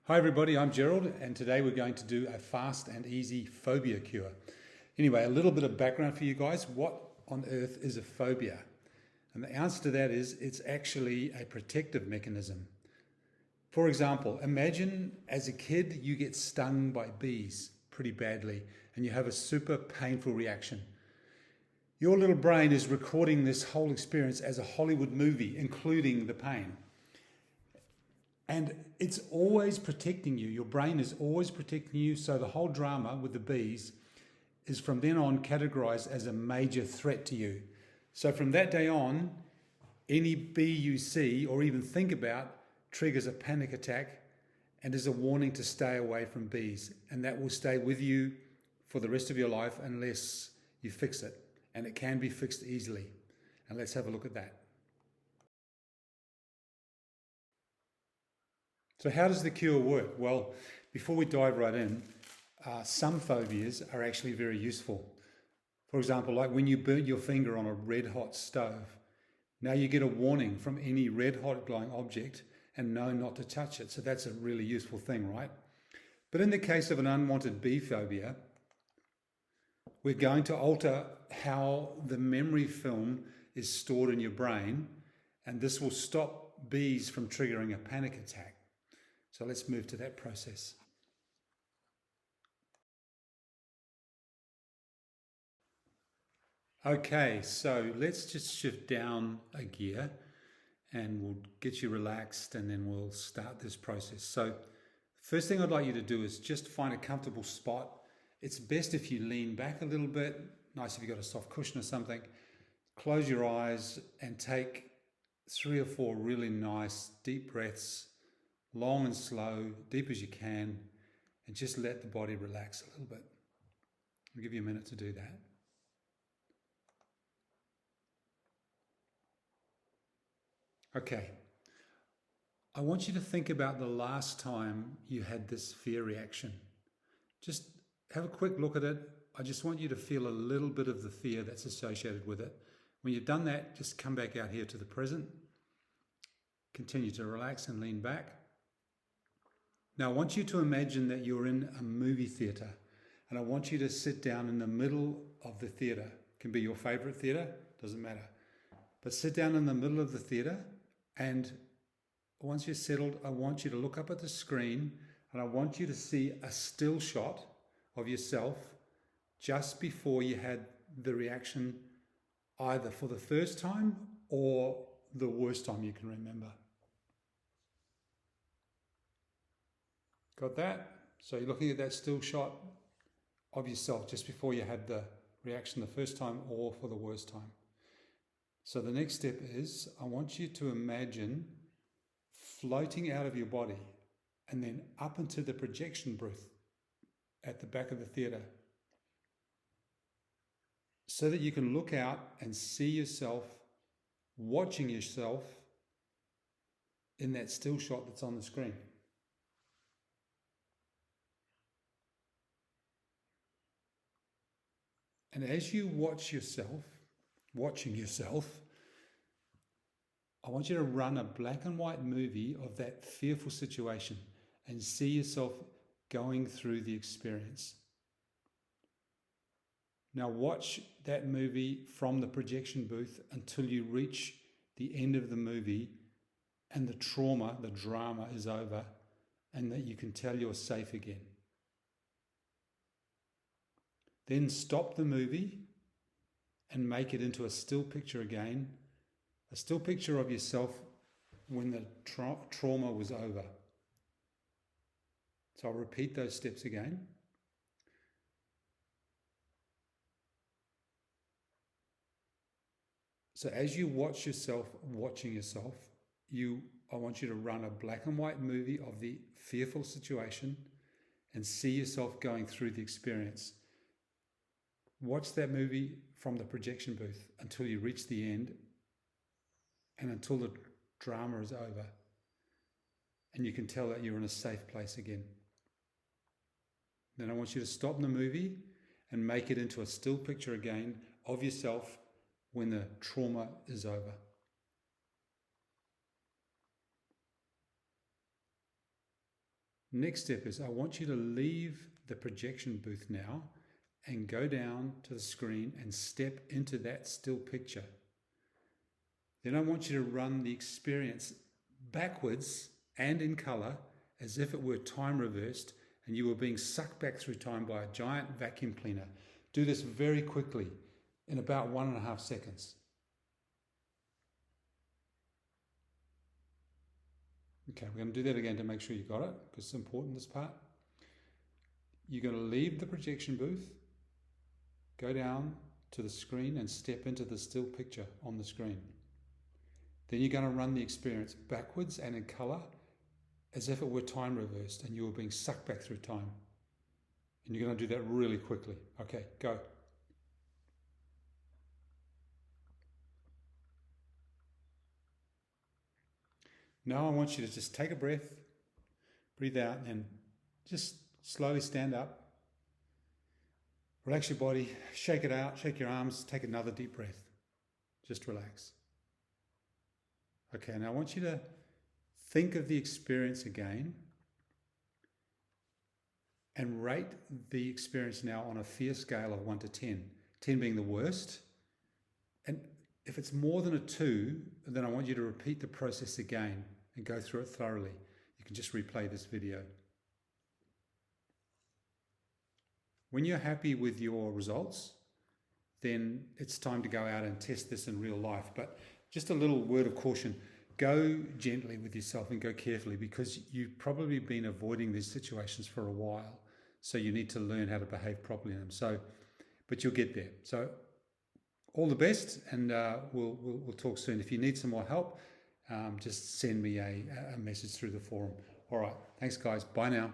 Hi everybody, I'm Gerald and today we're going to do a fast and easy phobia cure. Anyway, a little bit of background for you guys. What on earth is a phobia? And the answer to that is it's actually a protective mechanism. For example, imagine as a kid you get stung by bees pretty badly and you have a super painful reaction. Your little brain is recording this whole experience as a Hollywood movie, including the pain. And it's always protecting you. Your brain is always protecting you. So the whole drama with the bees is from then on categorized as a major threat to you. So from that day on, any bee you see or even think about triggers a panic attack and is a warning to stay away from bees. And that will stay with you for the rest of your life unless you fix it. And it can be fixed easily. And let's have a look at that. So how does the cure work? Well, before we dive right in, some phobias are actually very useful. For example, like when you burnt your finger on a red hot stove, now you get a warning from any red hot glowing object and know not to touch it. So that's a really useful thing, right? But in the case of an unwanted bee phobia, we're going to alter how the memory film is stored in your brain, and this will stop bees from triggering a panic attack. So let's move to that process. Okay, so let's just shift down a gear and we'll get you relaxed and then we'll start this process. So first thing I'd like you to do is just find a comfortable spot. It's best if you lean back a little bit, nice if you've got a soft cushion or something. Close your eyes and take 3 or 4 really nice deep breaths, long and slow, deep as you can, and just let the body relax a little bit. I'll give you a minute to do that. Okay, I want you to think about the last time you had this fear reaction. Just have a quick look at it. I just want you to feel a little bit of the fear that's associated with it. When you've done that, just come back out here to the present. Continue to relax and lean back. Now I want you to imagine that you're in a movie theatre and I want you to sit down in the middle of the theatre. It can be your favourite theatre, doesn't matter. But sit down in the middle of the theatre and once you're settled, I want you to look up at the screen and I want you to see a still shot of yourself just before you had the reaction either for the first time or the worst time you can remember. Got that? So you're looking at that still shot of yourself just before you had the reaction the first time or for the worst time. So the next step is I want you to imagine floating out of your body and then up into the projection booth at the back of the theatre so that you can look out and see yourself, watching yourself in that still shot that's on the screen. And as you watch yourself, watching yourself, I want you to run a black and white movie of that fearful situation and see yourself going through the experience. Now watch that movie from the projection booth until you reach the end of the movie and the trauma, the drama is over and that you can tell you're safe again. Then stop the movie and make it into a still picture again, a still picture of yourself when the trauma was over. So I'll repeat those steps again. So as you watch yourself watching yourself, I want you to run a black and white movie of the fearful situation and see yourself going through the experience. Watch that movie from the projection booth until you reach the end and until the drama is over and you can tell that you're in a safe place again. Then I want you to stop the movie and make it into a still picture again of yourself when the trauma is over. Next step is I want you to leave the projection booth now and go down to the screen and step into that still picture. Then I want you to run the experience backwards and in color as if it were time reversed and you were being sucked back through time by a giant vacuum cleaner. Do this very quickly in about 1.5 seconds. Okay, we're going to do that again to make sure you got it, because it's important, this part. You're going to leave the projection booth, go down to the screen and step into the still picture on the screen. Then you're going to run the experience backwards and in color as if it were time reversed and you were being sucked back through time. And you're going to do that really quickly. Okay, go. Now I want you to just take a breath, breathe out, and just slowly stand up. Relax your body, shake it out, shake your arms, take another deep breath. Just relax. Okay, now I want you to think of the experience again and rate the experience now on a fear scale of 1 to 10. 10 being the worst. And if it's more than a 2, then I want you to repeat the process again and go through it thoroughly. You can just replay this video. When you're happy with your results, then it's time to go out and test this in real life. But just a little word of caution, go gently with yourself and go carefully, because you've probably been avoiding these situations for a while. So you need to learn how to behave properly in them. But you'll get there. So all the best, and we'll talk soon. If you need some more help, just send me a message through the forum. All right. Thanks, guys. Bye now.